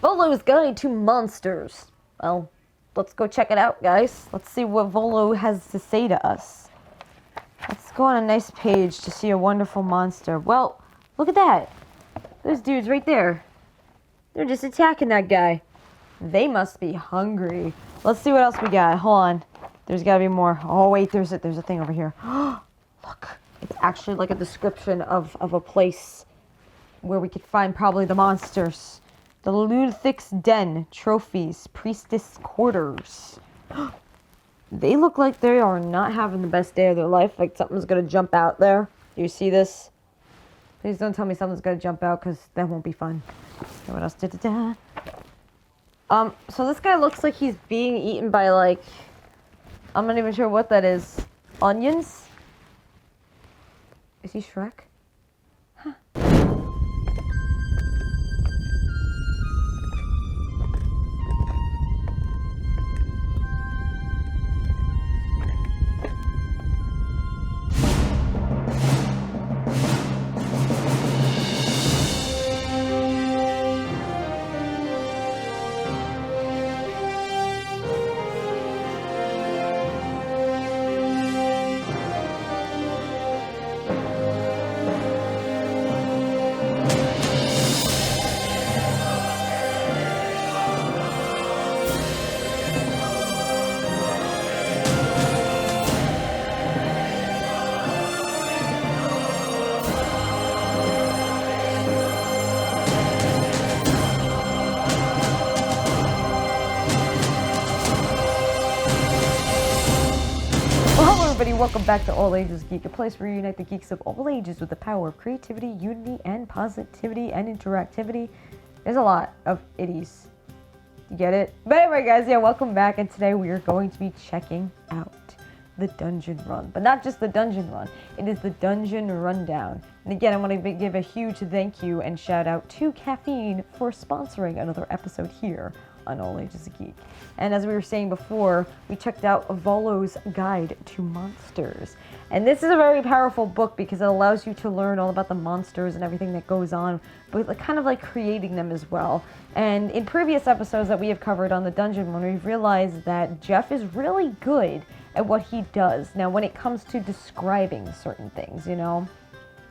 Volo's Guide to Monsters. Well, let's go check it out, guys. Let's see what Volo has to say to us. Let's go on a nice page to see a wonderful monster. Well, look at that. Those dudes right there. They're just attacking that guy. They must be hungry. Let's see what else we got. Hold on. There's got to be more. Oh, wait, there's a thing over here. Look. It's actually like a description of a place where we could find probably the monsters. The Ludthic's Den, trophies, priestess quarters. They look like they are not having the best day of their life. Like something's going to jump out there. Do you see this? Please don't tell me something's going to jump out because that won't be fun. Okay, what else? So this guy looks like he's being eaten by like, I'm not even sure what that is. Onions? Is he Shrek? Huh. Welcome back to All Ages Geek, a place where you unite the geeks of all ages with the power of creativity, unity, and positivity, and interactivity. There's a lot of itties. You get it? But anyway, guys, yeah, welcome back, and today we are going to be checking out the dungeon run. But not just the dungeon run, it is the dungeon rundown. And again, I want to give a huge thank you and shout out to Caffeine for sponsoring another episode here on All Ages Geek. And as we were saying before, we checked out Volo's Guide to Monsters. And this is a very powerful book because it allows you to learn all about the monsters and everything that goes on, but kind of like creating them as well. And in previous episodes that we have covered on the dungeon one, we've realized that Jeff is really good at what he does. Now, when it comes to describing certain things, you know,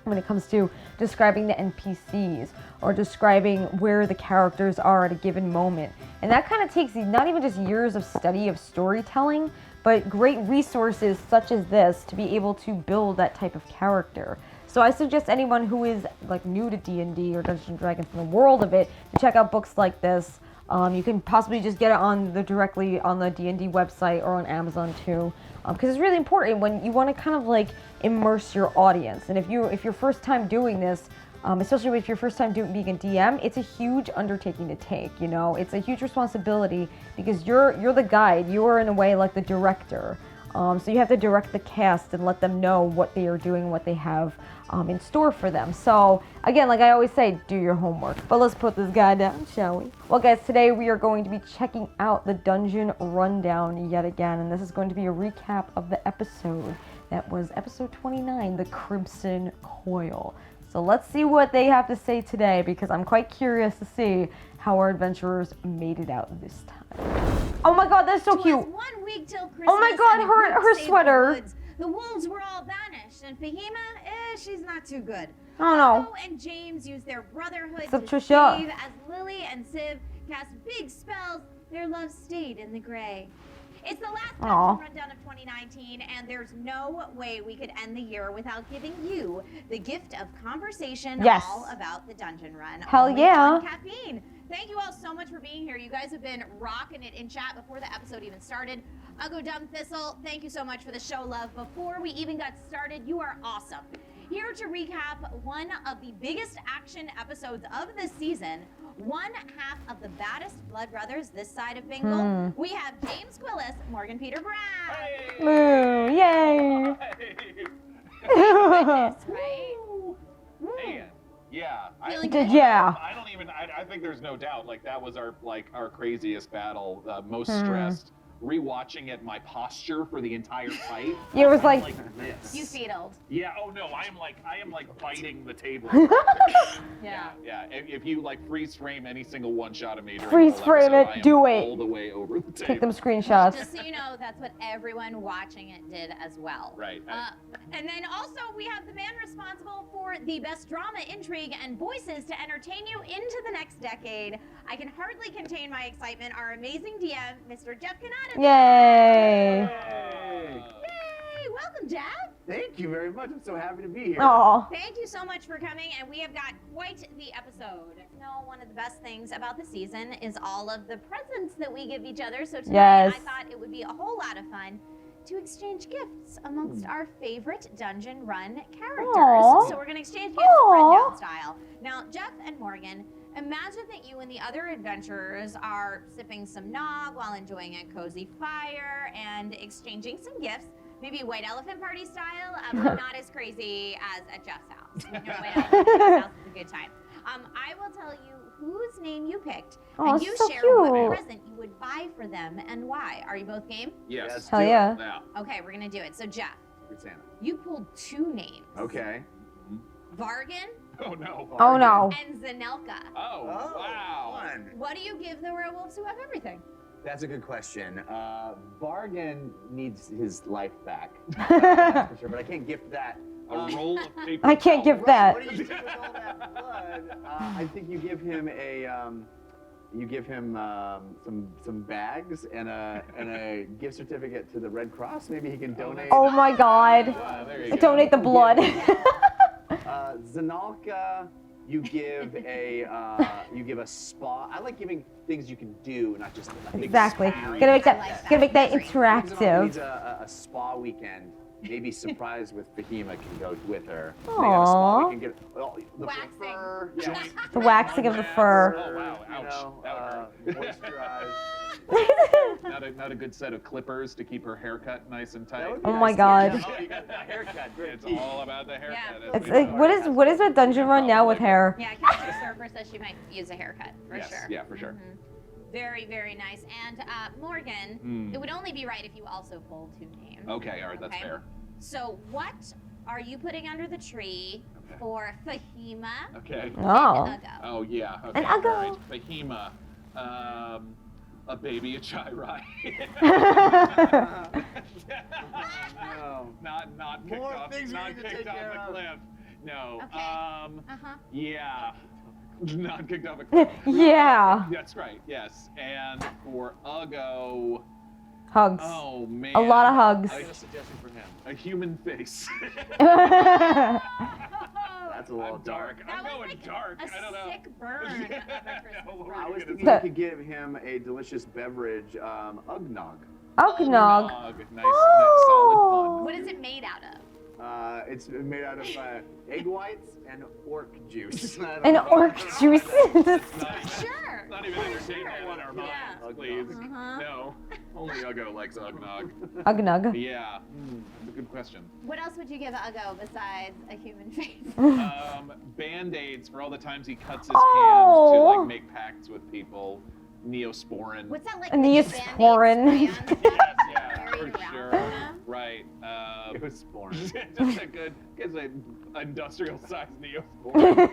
when it comes to describing the NPCs or describing where the characters are at a given moment. And that kind of takes not even just years of study of storytelling, but great resources such as this to be able to build that type of character. So I suggest anyone who is like new to D&D or Dungeons & Dragons in the world of it to check out books like this. You can possibly just get it directly on the D&D website or on Amazon too. Because it's really important when you want to kind of like immerse your audience. And if you're first time doing this, especially if you're first time being a DM, it's a huge undertaking to take, you know? It's a huge responsibility because you're the guide. You are in a way like the director. So you have to direct the cast and let them know what they are doing, what they have in store for them. So again, like I always say, do your homework. But let's put this guy down, shall we? Well, guys, today we are going to be checking out the dungeon rundown yet again, and this is going to be a recap of the episode. That was episode 29, the Crimson Coil. So let's see what they have to say today, because I'm quite curious to see how our adventurers made it out this time. Oh my god, that's so cute! 1 week till Christmas. Oh my god, her sweater! The wolves were all banished, and Fahima, she's not too good. Oh no. Otto and James used their brotherhood Except to Trisha. save as Lily and Civ cast big spells. Their love stayed in the gray. It's the last dungeon rundown of 2019, and there's no way we could end the year without giving you the gift of conversation all about the dungeon run. Hell yeah. Caffeine. Thank you all so much for being here. You guys have been rocking it in chat before the episode even started. Uggo Dumb Thistle, thank you so much for the show love. Before we even got started, you are awesome. Here to recap one of the biggest action episodes of the season, one half of the baddest blood brothers this side of Bingle. We have James Quillis, Morgan Peter Brown. Hey. Moo, yay! Goodness, right? Man, yeah. I think there's no doubt. Like that was our craziest battle, most stressed. rewatching it, my posture for the entire fight. You was I'm like this. You fetaled. Yeah. Oh no, I am like biting the table. Yeah. Yeah. If you like freeze frame any single one shot of me during Freeze the whole frame episode, it, I am do it. all the way over the table. take them screenshots. Just so you know, that's what everyone watching it did as well. Right. And then also we have the man responsible for the best drama, intrigue, and voices to entertain you into the next decade. I can hardly contain my excitement. Our amazing DM, Mr. Jeff Cannata. Yay! Yay! Welcome, Jeff. Thank you very much. I'm so happy to be here. Aw. Thank you so much for coming, and we have got quite the episode. You know, one of the best things about the season is all of the presents that we give each other. So tonight, Yes. I thought it would be a whole lot of fun to exchange gifts amongst our favorite dungeon run characters. Aw. So we're going to exchange gifts rundown style. Now, Jeff and Morgan, imagine that you and the other adventurers are sipping some nog while enjoying a cozy fire and exchanging some gifts. Maybe White Elephant Party style, but not as crazy as at Jeff's house. You know, White Elephant Party's house is a good time. I will tell you whose name you picked, Oh, and you so share cute. what present you would buy for them and why. Are you both game? Yes. Hell yeah. Now. Okay, we're gonna do it. So Jeff, Good Santa. you pulled two names. Okay. Vargan Oh no. Oh no. and Zanelka. Oh, wow. Fun. What do you give the werewolves who have everything? That's a good question. Bargain needs his life back. That's for sure, but I can't gift that. A roll of paper. I can't give that. What do you do with all that blood? I think you give him some bags and a gift certificate to the Red Cross. Maybe he can donate. Oh my god. There you go. Donate the blood. Zanalka, you give a spa. I like giving things you can do, not just a big Exactly. spa. Gotta make that, I like that. gotta make that Zanalka interactive. needs a spa weekend. Maybe surprise with Fahima can go with her. They have a spa. Aww. We can get the Waxing. fur. Yeah. The waxing of the fur. Oh, wow. You Ouch. know, That would moisturize. Not a good set of clippers to keep her haircut nice and tight. That would be Oh my nice. god. Oh, you got the haircut. Great. It's all about the haircut. Yeah. as It's we like, know. what is a dungeon run now with hair? Yeah, Captain Surfer says she might use a haircut for Yes, sure. yeah, for sure. Very, very nice. And Morgan, it would only be right if you also pulled two names. Okay, all right, that's Okay. fair. So what are you putting under the tree Okay. for Fahima Okay. Oh. and Ugo? Oh, yeah. Okay, An all Uggo. right. Fahima. A baby, a chai rye. No. Not kicked More off, things we not need to kicked take off care the of. cliff. No. Okay. Um, yeah. Not kicked off a cliff. Yeah. That's right, yes. And for Ugo, Hugs. oh man. A lot of hugs. I have a suggestion for him. A human face. That's a little I'm dark. That I'm was going like dark. a I don't know. sick burn of a No, what Christmas were I you was gonna thinking say? you could give him a delicious beverage, Ugnog. Eggnog. Nice, solid What is it made out of? It's made out of egg whites and orc juice. I don't And know. orc juice. fun. It's not, Sure. not even entertainment in our minds, Yeah. please. Uh-huh. No, only Ugo likes Ugnog. Eggnog. Yeah, that's a good question. What else would you give Ugo besides a human face? Band-aids for all the times he cuts his Oh. hands to like make pacts with people. Neosporin. What's that like? A the Neosporin. Band-Aid strand Yes, yeah, carried for around sure. with them? Right. It was born. Just a good, gives an industrial-sized Neosporin.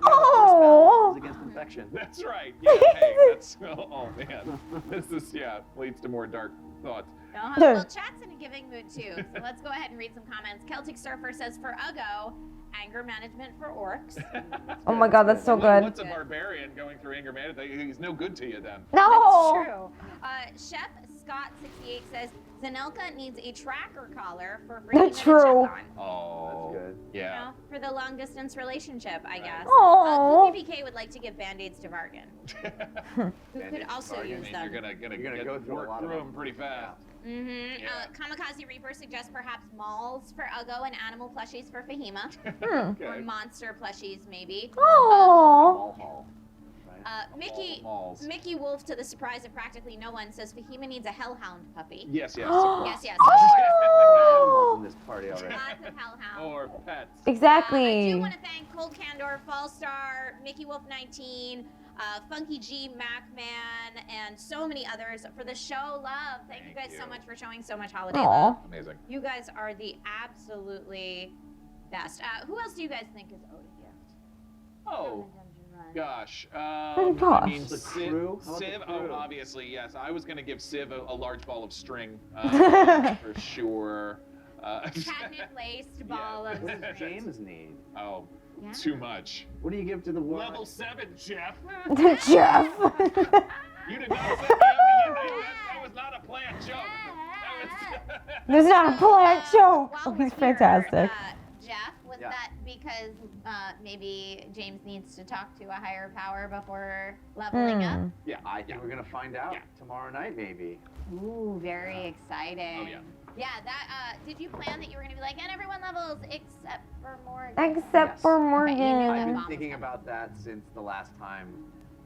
Oh. Against infection. That's right. Yeah. Hey, that's. Oh man. This is leads to more dark thoughts. Well, chat's in a giving mood too. So let's go ahead and read some comments. Celtic Surfer says for Ugo, anger management for orcs. Oh my god, that's so good. What's a barbarian going through anger management? He's no good to you then. No. That's true. Chef Scott68 says Zanelka needs a tracker collar for freaking True. check on. Oh. That's good. You Yeah. know, for the long distance relationship, I guess. Aw. Cookie PK would like to give band-aids to Vargan, who could Band-aids to also Vargan. I use mean, them. you're gonna You're gonna go through a work lot of through them. them pretty fast. Mm-hmm. Yeah. Kamikaze Reaper suggests perhaps malls for Ugo and animal plushies for Fahima, or Okay. monster plushies maybe. Oh. Ball hall. Right? Mickey Malls. Mickey Wolf, to the surprise of practically no one, says Fahima needs a hellhound puppy. Yes, yes. of course. Yes, yes. Oh. In this party already. Lots of hellhounds. Or pets. I Exactly. do want to thank Cold Candor, Fallstar, Mickey Wolf 19, Funky G, Macman, and so many others for the show love. Thank you guys so much for showing so much holiday love. Amazing. You guys are the absolutely best. Who else do you guys think is owed a gift? Oh, gosh. Oh, I gosh. mean, The Civ, crew? How about the oh, crew? obviously, yes. I was going to give Civ a large ball of string, for sure. Catnip laced ball of What does string. James need? Oh, Yeah. too much. What do you give to the world? Level 7, Jeff. Jeff. You did not set me up. That was not a planned joke. That There's not a plant joke. While Oh, we're he's here, fantastic. Jeff, was Yeah. that because maybe James needs to talk to a higher power before leveling up? Yeah, I think we're gonna find out tomorrow night, maybe. Ooh, very exciting. Oh, yeah. Yeah, that, did you plan that you were gonna be like, and everyone levels except for Morgan? Except Yes. for Okay, you knew I've that. Morgan. been thinking about that since the last time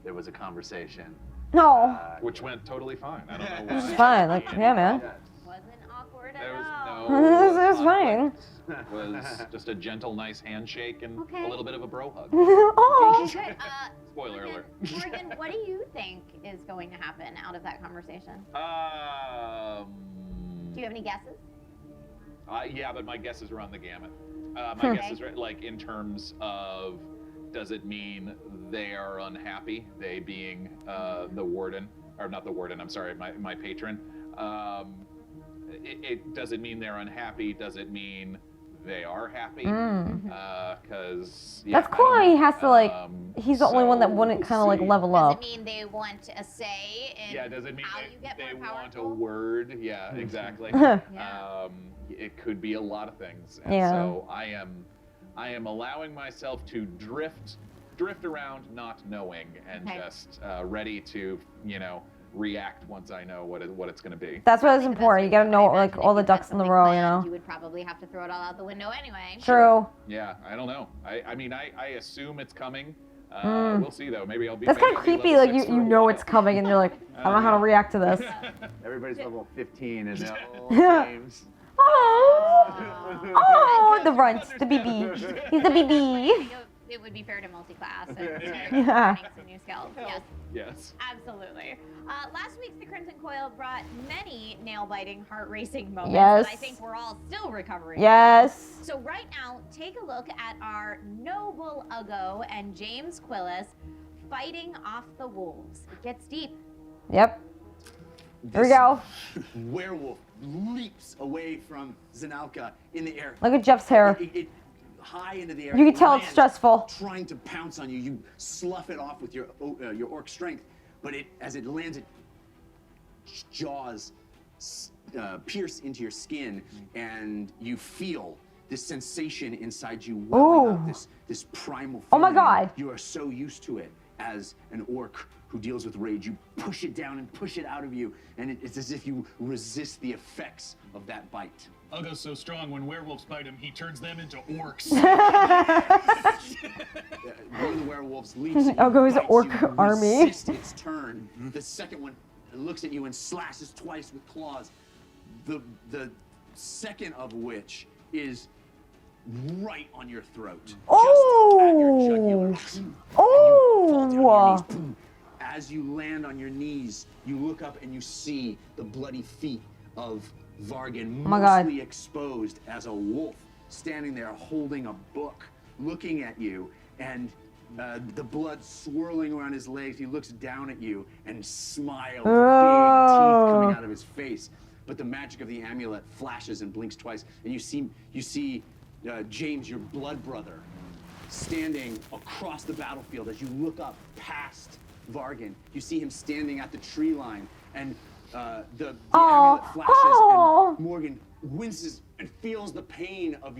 there was a conversation. No. which went totally fine. I don't know why. It's fine. Like, yeah, man. Wasn't awkward There at was all. no. It was fine. It was just a gentle, nice handshake and Okay. a little bit of a bro hug. Oh. Okay, good. Spoiler alert. Morgan, what do you think is going to happen out of that conversation? Do you have any guesses? Yeah, but my guesses run the gamut. My Okay. guesses are like in terms of, does it mean they are unhappy? They being the warden, or not the warden? I'm sorry, my patron. Does it mean they're unhappy? Does it mean they are happy? Because That's cool. He has to like. He's the only one that wouldn't kind of like level Does up. it mean they want a say in Yeah, does it mean how you get they more want a powerful? word? Yeah, exactly. Yeah. It could be a lot of things. And Yeah. so I am allowing myself to drift around, not knowing, and Okay. just ready to react once I know what it's going to be. That's what is Probably the best important. way You gotta to know go. I like imagine all if the you've got ducks in the something row. You planned, know. You would probably have to throw it all out the window anyway. True. Yeah, I don't know. I mean, I assume it's coming. We'll see though. Maybe I'll be. That's maybe kind of I'll be creepy. level Like 6 you for a know while. it's coming, and you're like, I don't know how to react to this. Everybody's level 15 and Yeah. James. Oh, the runts, the BB. He's the BB. It would be fair to multi-class and Yeah. learning some new skills. Yes, Yes. absolutely. Last week's The Crimson Coil brought many nail-biting, heart-racing moments Yes. that I think we're all still recovering. Yes. So right now, take a look at our noble Ugo and James Quillis fighting off the wolves. It gets deep. Yep. Here we go. Werewolf leaps away from Zanalka in the air. Look at Jeff's hair. It high into the air. You can it tell it's lands, stressful. Trying to pounce on you. You slough it off with your orc strength, but as it lands, its jaws pierce into your skin, and you feel this sensation inside you welling up, Ooh. this primal feeling. Oh my God. You are so used to it as an orc who deals with rage. You push it down and push it out of you, and it's as if you resist the effects of that bite. Ugo's so strong, when werewolves bite him, he turns them into orcs. One of the werewolves leaps at you, Ugo's bites orc you, army. resists its turn. The second one looks at you and slashes twice with claws. The second of which is right on your throat. Just at your jugular. Oh. And you fall down on your knees. Oh. Boom. As you land on your knees, you look up and you see the bloody feet of Vargan, my God. mostly exposed as a wolf, standing there holding a book, looking at you, and the blood swirling around his legs. He looks down at you and smiles, big teeth coming out of his face. But the magic of the amulet flashes and blinks twice, and you see James, your blood brother, standing across the battlefield. As you look up past Vargan, you see him standing at the tree line, and the amulet flashes, and Morgan winces and feels the pain of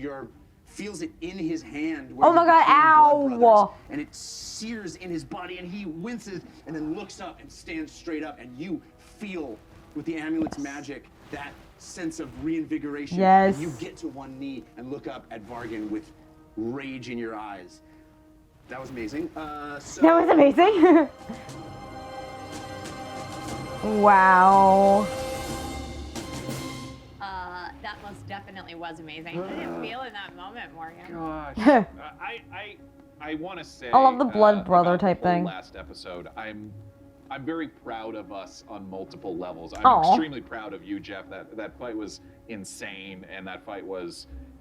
feels it in his hand. Where Oh my you God, became ow. blood brothers, and it sears in his body, and he winces and then looks up and stands straight up, and you feel with the amulet's magic that sense of reinvigoration. Yes. And you get to one knee and look up at Vargan with rage in your eyes. That was amazing. That was amazing. Wow. That most definitely was amazing. I didn't feel in that moment, Morgan. Gosh, I want to say I love the blood brother about the type whole thing. Last episode, I'm very proud of us on multiple levels. I'm Aw. extremely proud of you, Jeff. That fight was insane, and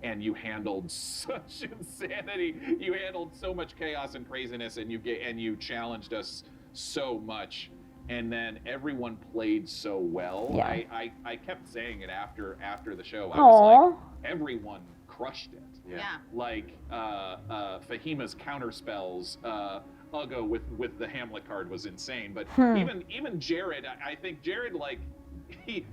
and you handled such insanity. You handled so much chaos and craziness, and you challenged us so much. And then everyone played so well. Yeah. I kept saying it after the show. I Aw. was like, everyone crushed it. Yeah. Like Fahima's counter spells, Ugo with the Hamlet card was insane. But even Jared, I think Jared, like, he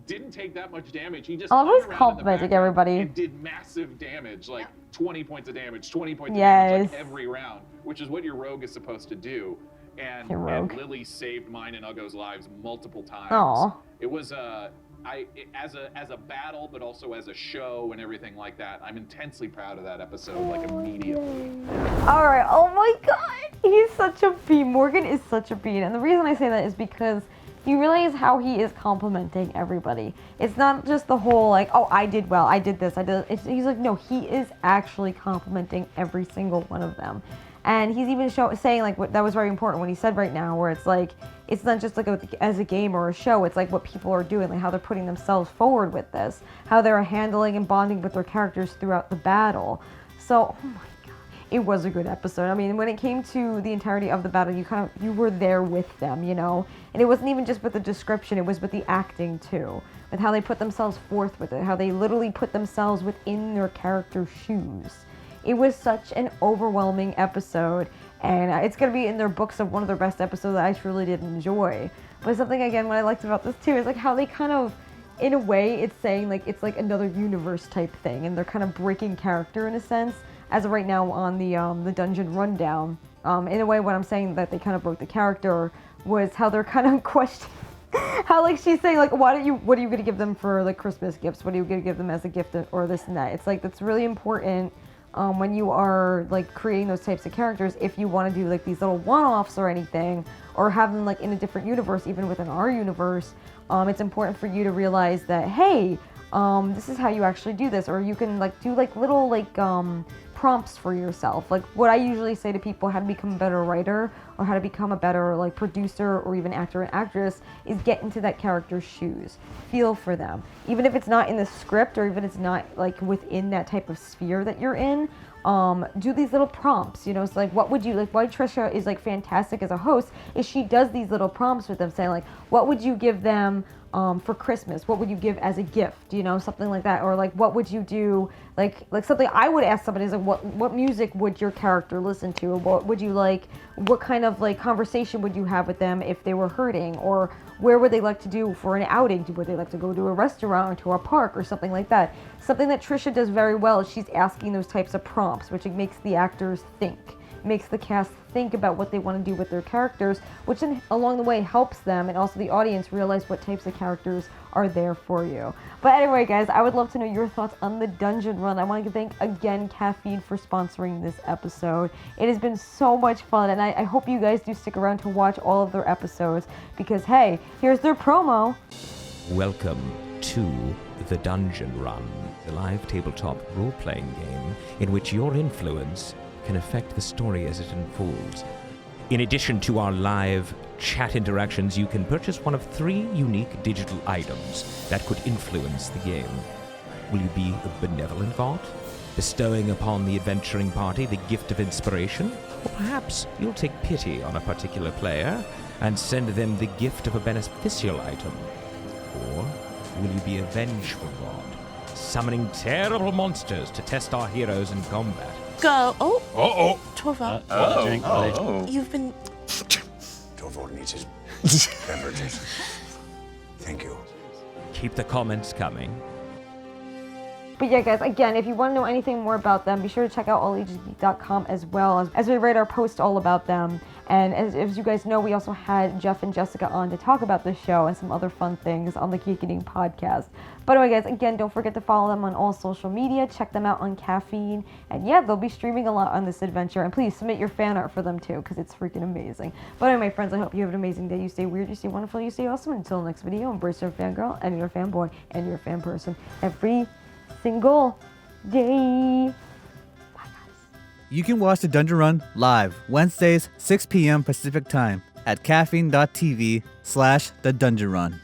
didn't take that much damage. He just I love how he's hung around in the complimenting background everybody. and did massive damage, like 20 points of damage, 20 points of Yes. damage, like every round, which is what your rogue is supposed to do. And Lily saved mine and Ugo's lives multiple times. Aw. It was as a battle, but also as a show and everything like that. I'm intensely proud of that episode, like immediately. All right. Oh my God, he's such a bean. Morgan is such a bean, and the reason I say that is because you realize how he is complimenting everybody. It's not just the whole like, oh, I did well, I did this, I did. He's like, no, he is actually complimenting every single one of them. And he's even saying like that was very important when he said right now, where it's like it's not just like as a game or a show. It's like what people are doing, like how they're putting themselves forward with this, how they're handling and bonding with their characters throughout the battle. So, oh my God, it was a good episode. I mean, when it came to the entirety of the battle, you were there with them, you know. And it wasn't even just with the description; it was with the acting too, with how they put themselves forth with it, how they literally put themselves within their character's shoes. It was such an overwhelming episode, and it's going to be in their books of one of their best episodes that I truly did enjoy. But something, again, what I liked about this, too, is like how they kind of, in a way, it's saying like it's like another universe type thing, and they're kind of breaking character in a sense, as of right now on the Dungeon Rundown. In a way, what I'm saying that they kind of broke the character was how they're kind of questioning, how like she's saying like, what are you going to give them for like Christmas gifts? What are you going to give them as a gift or this and that? It's like, that's really important. When you are like creating those types of characters, if you want to do like these little one-offs or anything, or have them like in a different universe, even within our universe, it's important for you to realize that, hey, this is how you actually do this, or you can like do like little like prompts for yourself. Like what I usually say to people, how to become a better writer or how to become a better like producer or even actor and actress, is get into that character's shoes, feel for them, even if it's not in the script or even if it's not like within that type of sphere that you're in. Do these little prompts, you know. It's like, what would you like? Why Trisha is like fantastic as a host is she does these little prompts with them, saying like, what would you give them for Christmas? What would you give as a gift? You know, something like that. Or like, what would you do? Like something I would ask somebody is like, what music would your character listen to? Or what would you like? What kind of like conversation would you have with them if they were hurting? Or where would they like to do for an outing? Would they like to go to a restaurant or a park or something like that? Something that Trisha does very well is she's asking those types of prompts, which it makes the actors think. Makes the cast think about what they want to do with their characters, which then along the way helps them and also the audience realize what types of characters are there for you. But anyway, guys, I would love to know your thoughts on the Dungeon Run. I want to thank again Caffeine for sponsoring this episode. It has been so much fun, and I hope you guys do stick around to watch all of their episodes because, hey, here's their promo. Welcome to the Dungeon Run, the live tabletop role-playing game in which your influence can affect the story as it unfolds. In addition to our live chat interactions, you can purchase one of 3 unique digital items that could influence the game. Will you be a benevolent god, bestowing upon the adventuring party the gift of inspiration? Or perhaps you'll take pity on a particular player and send them the gift of a beneficial item? Or will you be a vengeful god, summoning terrible monsters to test our heroes in combat? Go. Oh. Uh-oh. Torvald. You've been. Torvald needs his beverages. Thank you. Keep the comments coming. But yeah, guys, again, if you want to know anything more about them, be sure to check out allagesgeek.com as well as we write our post all about them. And as you guys know, we also had Jeff and Jessica on to talk about the show and some other fun things on the Geek podcast. But anyway, guys, again, don't forget to follow them on all social media. Check them out on Caffeine. And yeah, they'll be streaming a lot on this adventure. And please submit your fan art for them too, because it's freaking amazing. But anyway, friends, I hope you have an amazing day. You stay weird, you stay wonderful, you stay awesome. Until the next video, embrace your fangirl and your fanboy and your fan person every single day. Bye, guys. You can watch The Dungeon Run live Wednesdays, 6 p.m. Pacific Time at caffeine.tv/The Dungeon Run.